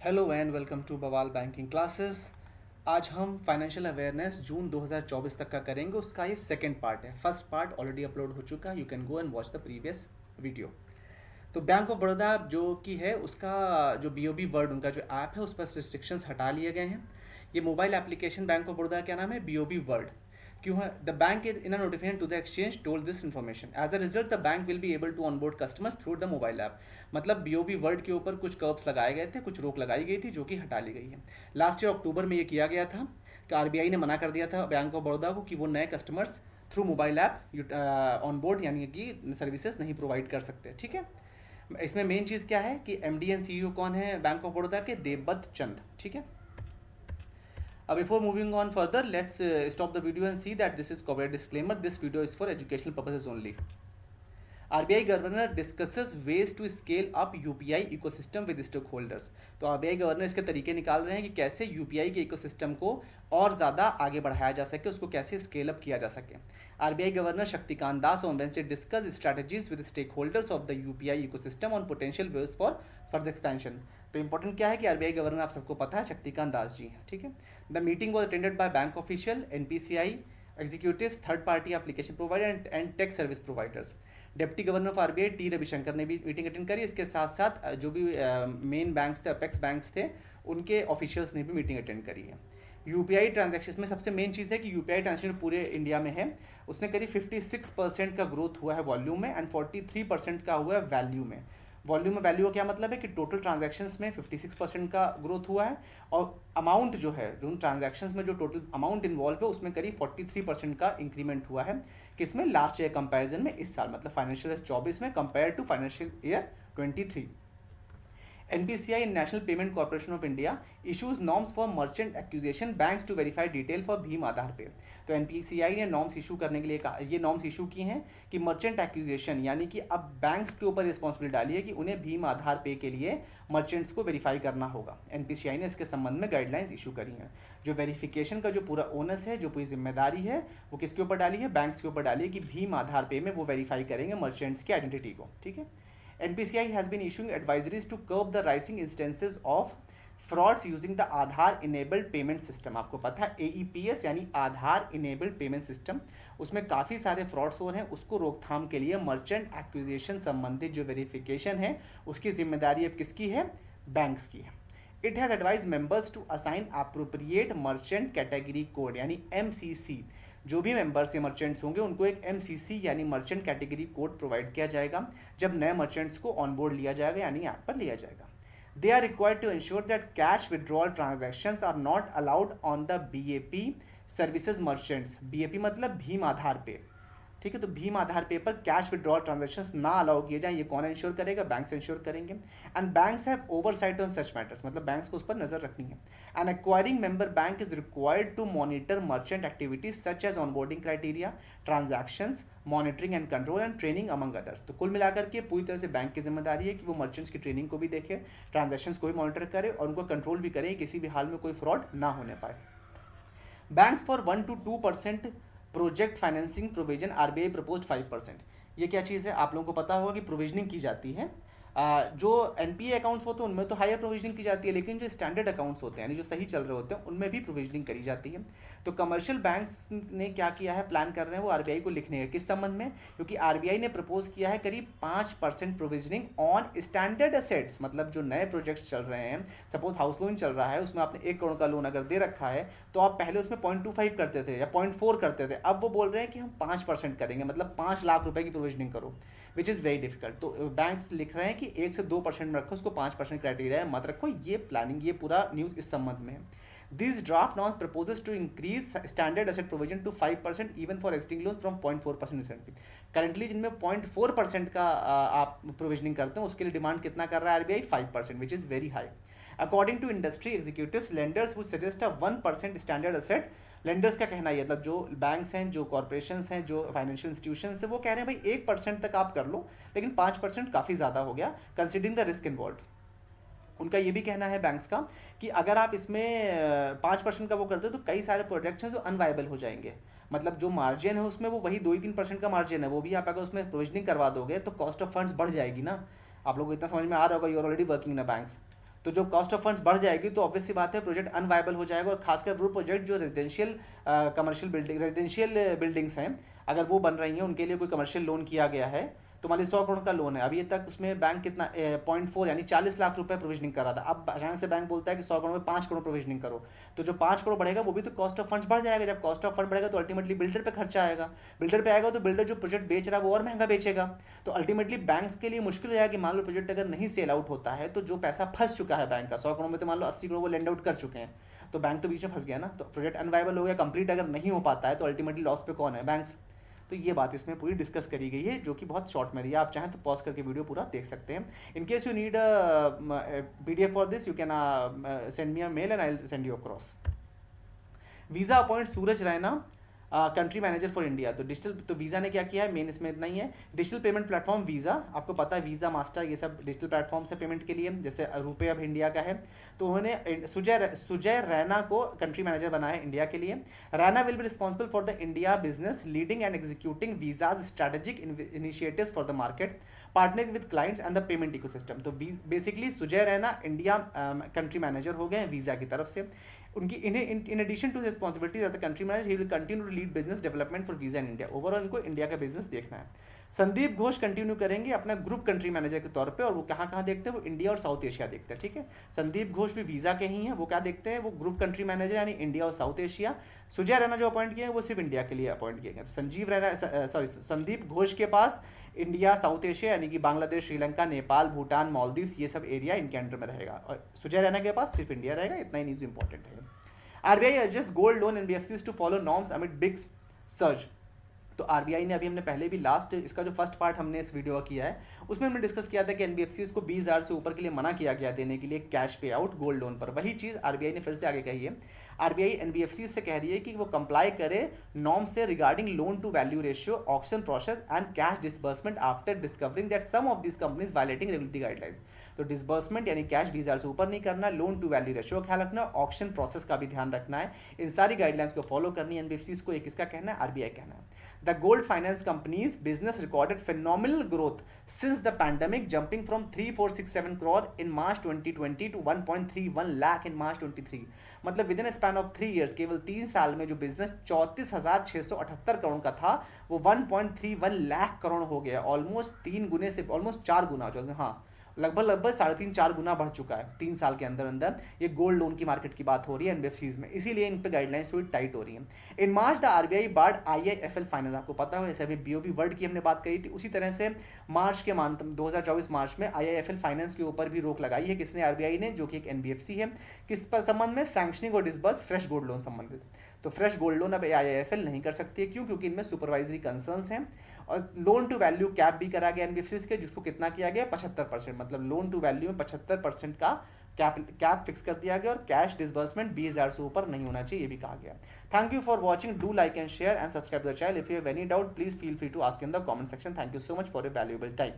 Hello and welcome to बवाल banking classes. आज हम फाइनेंशियल अवेयरनेस जून 2024 तक का करेंगे। उसका ये सेकंड पार्ट है। फर्स्ट पार्ट ऑलरेडी अपलोड हो चुका है, you can go and watch the previous video. तो बैंक ऑफ बड़ौदा जो कि है उसका जो बीओबी वर्ड उनका जो ऐप है उस पर रिस्ट्रिक्शंस हटा लिए गए हैं। ये mobile application Bank of Baroda क्या नाम है, बीओबी वर्ड क्यों है। The bank in a notification to the exchange told this information as a result the bank will be able to onboard customers through the mobile app. मतलब BOB word के ऊपर कुछ curves लगाए गए थे, कुछ रोक लगाई गई थी जो कि हटा ली गई है। लास्ट ईयर अक्टूबर में ये किया गया था कि आरबीआई ने मना कर दिया था बैंक ऑफ बड़ौदा को कि वो नए customers through mobile app on board यानी कि सर्विसेज नहीं प्रोवाइड कर सकते। ठीक है, इसमें मेन चीज़ क्या है कि एमडी एंड सीईओ कौन है बैंक ऑफ बड़ौदा के, देवबंद चंद। ठीक है, before moving on further, let's stop the video and see that this is covered disclaimer. This video is for educational purposes only. RBI governor discusses ways to scale up UPI ecosystem with stake holders. तो आरबीआई गवर्नर इसके तरीके निकाल रहे हैं कि कैसे यूपीआई के इकोसिस्टम को और ज़्यादा आगे बढ़ाया जा सके, उसको कैसे स्केल अप किया जा सके। RBI governor Shaktikanta Das on Wednesday discuss strategies with stake holders of the UPI ecosystem on potential ways for further expansion. तो इंपॉर्टेंट क्या है कि आरबीआई गवर्नर आप सबको पता है शक्तिकांत दास जी हैं। ठीक है, the meeting was attended by bank official, NPCI executives, third party application provider and tech service providers. Deputy governor of RBI T Ravishankar ने भी मीटिंग अटेंड करी। इसके साथ साथ जो भी मेन बैंक्स थे, अपेक्स बैंक्स थे, उनके ऑफिशियल्स ने भी मीटिंग अटेंड करी है। यूपीआई ट्रांजैक्शन में सबसे मेन चीज़ है कि यूपीआई ट्रांजैक्शन पूरे इंडिया में है, उसने करीब 56% का ग्रोथ हुआ है वॉल्यूम में एंड 43% का हुआ है वैल्यू में। वॉल्यूम में वैल्यू का क्या मतलब है कि टोटल ट्रांजैक्शंस में 56% का ग्रोथ हुआ है और अमाउंट जो है, जो ट्रांजैक्शंस में जो टोटल अमाउंट इन्वॉल्व है उसमें करीब 43% का इंक्रीमेंट हुआ है। किसमें, लास्ट ईयर कंपैरिजन में, इस साल मतलब फाइनेंशियल ईयर 24 में compare to financial year 23। NPCI National Payment Corporation of India issues norms for merchant acquisition banks to verify detail for Bhim Aadhaar pay. तो NPCI ने नॉर्म्स इशू करने के लिए कहा, ये नॉर्म्स इशू की हैं कि मर्चेंट एक्विजिशन यानी कि अब बैंक्स के ऊपर रिस्पॉन्सिबिलिटी डाली है कि उन्हें भीम आधार पे के लिए मर्चेंट्स को वेरीफाई करना होगा। NPCI ने इसके संबंध में गाइडलाइंस इशू करी हैं। जो वेरिफिकेशन का जो पूरा ओनस है, जो पूरी जिम्मेदारी है, वो किसके ऊपर डाली है, बैंक्स के ऊपर डाली है कि भीम आधार पे में वो वेरीफाई करेंगे मर्चेंट्स की आइडेंटिटी को। ठीक है, NPCI has been issuing advisories to curb the rising instances of frauds using the Aadhaar enabled payment system। आपको पता है AEPS यानी आधार इनेबल्ड पेमेंट सिस्टम, उसमें काफ़ी सारे फ्रॉड्स हो रहे हैं। उसको रोकथाम के लिए मर्चेंट एक्विजिशन संबंधित जो वेरिफिकेशन है उसकी जिम्मेदारी अब किसकी है, बैंक्स की है। It has advise members to assign appropriate merchant category code यानी MCC। जो भी मेंबर्स या मर्चेंट्स होंगे उनको एक MCC यानी मर्चेंट कैटेगरी कोड प्रोवाइड किया जाएगा जब नए मर्चेंट्स को ऑनबोर्ड लिया जाएगा यानी ऐप पर लिया जाएगा। They are required to ensure that cash withdrawal transactions are not allowed on the BAP services merchants. BAP मतलब भीम आधार पे। ठीक है, तो भीम आधार पे पर कैश विड्रॉल ट्रांजैक्शंस ना अलाउ किए जाए, ये कौन इंश्योर करेगा, बैंक्स इंश्योर करेंगे। And banks have oversight on such matters, मतलब बैंक्स को उस पर नजर रखनी है। An acquiring member bank is required to monitor merchant activities such as onboarding criteria, transactions, monitoring and control and training among others. तो कुल मिलाकर के पूरी तरह से बैंक की जिम्मेदारी है कि वो मर्चेंट्स की ट्रेनिंग को भी देखे, ट्रांजैक्शंस को भी मॉनिटर करे और उनको कंट्रोल भी करे, किसी भी हाल में कोई फ्रॉड ना होने पाए। Banks for 1 to 2% project financing provision, RBI propose 5%। ये क्या चीज़ है, आप लोगों को पता होगा कि प्रोविजनिंग की जाती है। जो एनपीए अकाउंट्स होते हैं उनमें तो हायर प्रोविजनिंग की जाती है, लेकिन जो स्टैंडर्ड अकाउंट्स होते हैं यानी जो सही चल रहे होते हैं उनमें भी प्रोविजनिंग करी जाती है। तो कमर्शियल बैंक्स ने क्या किया है, प्लान कर रहे हैं वो आरबीआई को लिखने का, किस संबंध में, क्योंकि आरबीआई ने प्रपोज किया है करीब 5% प्रोविजनिंग ऑन स्टैंडर्ड एसेट्स। मतलब जो नए प्रोजेक्ट्स चल रहे हैं, सपोज हाउस लोन चल रहा है, उसमें आपने 1 करोड़ का लोन अगर दे रखा है तो आप पहले उसमें 0.25 करते थे या 0.4 करते थे, अब वो बोल रहे हैं कि हम 5% करेंगे, मतलब 5 लाख रुपए की प्रोविजनिंग करो, विच इज़ वेरी डिफिकल्ट। तो बैंक्स लिख रहे हैं कि 1 से 2% में रखो, उसको 5% क्राइटेरिया है मत रखो। ये प्लानिंग, ये पूरा न्यूज़ इस संबंध में है। This draft non proposes to increase standard asset provision to 5% even for existing loan from 0.4% recently. Currently जिनमें 0.4% का आप प्रोविजनिंग करते हैं उसके लिए डिमांड कितना कर रहा है RBI, 5%, which is very high. According to industry executives, lenders would suggest a 1% standard asset. Lenders का कहना है, मतलब जो बैंक्स हैं, जो कॉर्पोरेशंस हैं, जो फाइनेंशियल इंस्टीट्यूशंस हैं, वो कह रहे हैं भाई 1% तक आप कर लो, लेकिन 5% काफ़ी ज़्यादा हो गया कंसिडरिंग द रिस्क इन्वॉल्व। उनका ये भी कहना है बैंक्स का कि अगर आप इसमें 5% का वो करते हो तो कई सारे प्रोडक्ट्स हैं जो अनवाइबल हो जाएंगे। मतलब जो मार्जिन है उसमें वो वही 2-3% का मार्जिन है, वो भी आप अगर उसमें प्रोविजनिंग करवा दोगे तो कॉस्ट ऑफ फंड्स बढ़ जाएगी ना। आप लोगों को इतना समझ में आ रहा होगा, you are already working in banks. तो जो कॉस्ट ऑफ फंड्स बढ़ जाएगी तो ऑब्वियस सी बात है प्रोजेक्ट अनवायबल हो जाएगा, और खासकर वो प्रोजेक्ट जो residential commercial building residential buildings हैं अगर वो बन रही हैं उनके लिए कोई कमर्शियल लोन किया गया है, तो मान लीजिए 100 करोड़ का लोन है, अभी तक उसमें बैंक कितना 0.4 यानी 40 लाख रुपए प्रोविजनिंग कर रहा था, अब अचानक से बैंक बोलता है कि 100 करोड़ में 5 करोड़ प्रोविजनिंग करो, तो जो 5 करोड़ बढ़ेगा वो भी तो कॉस्ट ऑफ फंड्स बढ़ जाएगा, जब कॉस्ट ऑफ फंड बढ़ेगा तो अल्टीमेटली बिल्डर पे खर्चा आएगा, बिल्डर पे आएगा तो बिल्डर जो प्रोजेक्ट बेच रहा है वो और महंगा बेचेगा, तो अल्टीमेटली बैंक्स के लिए मुश्किल हो जाएगा कि मान लो प्रोजेक्ट अगर नहीं सेल आउट होता है तो जो पैसा फंस चुका है बैंक का 100 करोड़ में, तो मान लो 80 करोड़ वो लेंड आउट कर चुके हैं, तो बैंक तो बीच में फंस गया ना, तो प्रोजेक्ट अनवायबल हो गया, कंप्लीट अगर नहीं हो पाता है तो अल्टीमेटली लॉस पे कौन है, बैंक्स। तो ये बात इसमें पूरी डिस्कस करी गई है जो कि बहुत शॉर्ट में दिया, आप चाहें तो पॉज करके वीडियो पूरा देख सकते हैं। In case you need PDF for this you can send me a mail and I will send you across. Visa appoint Suraj Raina country manager for India, तो डिजिटल, तो वीज़ा ने क्या किया है, मेन इसमें इतना ही है, डिजिटल पेमेंट प्लेटफॉर्म वीज़ा, आपको पता है वीज़ा मास्टर ये सब डिजिटल प्लेटफॉर्म से पेमेंट के लिए, जैसे रुपये अब इंडिया का है, तो उन्होंने सुजय रैना को कंट्री मैनेजर बनाया इंडिया के लिए। Raina will be responsible for the India business, leading and executing Visa's strategic initiatives for the market, partner with clients and the payment ecosystem. तो basically Sujay Raina India country manager हो गए हैं वीज़ा की तरफ से। उनकी in addition to responsibilities as the country manager he will continue to lead business development for Visa in India, overall इनको India का बिजनेस देखना है। संदीप घोष कंटिन्यू करेंगे अपना ग्रुप कंट्री मैनेजर के तौर पे, और वो कहाँ कहाँ देखते हैं, वो इंडिया और साउथ एशिया देखते हैं, ठीक है। संदीप घोष भी वीजा के ही हैं, वो क्या देखते हैं, वो ग्रुप कंट्री मैनेजर यानी इंडिया और साउथ एशिया। सुजय रैना जो अपॉइंट किए हैं वो सिर्फ इंडिया के लिए अपॉइंट किए गए। तो संजीव रैना संदीप घोष के पास इंडिया, साउथ एशिया यानी कि बांग्लादेश, श्रीलंका, नेपाल, भूटान, मालदीव्स, ये सब एरिया इनके अंडर में रहेगा, और सुजय रैना के पास सिर्फ इंडिया रहेगा, इतना ही न्यूज इंपॉर्टेंट है। RBI urges gold loan NBFCs to follow norms amid big surge। तो आरबीआई ने अभी हमने पहले भी लास्ट इसका जो फर्स्ट पार्ट हमने इस वीडियो का किया है उसमें हमने डिस्कस किया था कि एनबीएफसीज को 20,000 से ऊपर के लिए मना किया गया देने के लिए कैश पे आउट गोल्ड लोन पर। वही चीज़ आरबीआई ने फिर से आगे कही है। आरबीआई एनबीएफसी से कह रही है कि वो कंप्लाई करे नॉर्म से regarding loan to value ratio, auction process and cash disbursement after discovering that some of this companies violating regulatory guidelines. तो डिसबर्समेंट यानी कैश 20,000 से ऊपर नहीं करना, लोन टू वैल्यू रेशियो का ख्याल रखना, ऑक्शन प्रोसेस का भी ध्यान रखना है, इन सारी गाइडलाइंस को फॉलो करनी है एनबीएफसीज को। एक किसका कहना है, आरबीआई कहना है। The gold finance companies business recorded phenomenal growth since the pandemic, jumping from 3,467 crore in March 2020 to 1.31 lakh in March 23। मतलब with in span of 3 years, केवल 3 साल में जो बिजनेस 34,678 करोड़ का था वो 1.31 लाख करोड़ हो गया, ऑलमोस्ट 3 गुने से ऑलमोस्ट 4 गुना, हाँ लगभग 3.5-4 गुना बढ़ चुका है 3 साल के अंदर अंदर। ये गोल्ड लोन की मार्केट की बात हो रही है एनबीएफसीज में, इसीलिए इन पे गाइडलाइंस थोड़ी टाइट हो रही है। In March the RBI barred IIFL finance, आपको पता हो जैसे अभी बीओबी वर्ल्ड की हमने बात करी थी, उसी तरह से मार्च के 2024 मार्च में आईआईएफएल फाइनेंस के ऊपर भी रोक लगाई है। किसने, आरबीआई ने, जो कि एक एनबीएफसी है। किस पर संबंध में, सैंक्शनिंग और डिसबर्स फ्रेश गोल्ड लोन संबंधित। तो फ्रेश गोल्ड लोन अब आईआईएफएल नहीं कर सकती है, क्यों, क्योंकि इनमें सुपरवाइजरी कंसर्न्स हैं। और लोन टू वैल्यू कैप भी करा गया एनबीएफसीज के, जिसको कितना किया गया 75%, मतलब लोन टू वैल्यू में 75% का कैप फिक्स कर दिया गया, और कैश डिसबर्समेंट 20,000 से ऊपर नहीं होना चाहिए, ये भी कहा गया। Thank you for watching, do like and share and subscribe the channel. If you have any doubt please feel free to ask in the comment section. Thank you so much for your valuable time.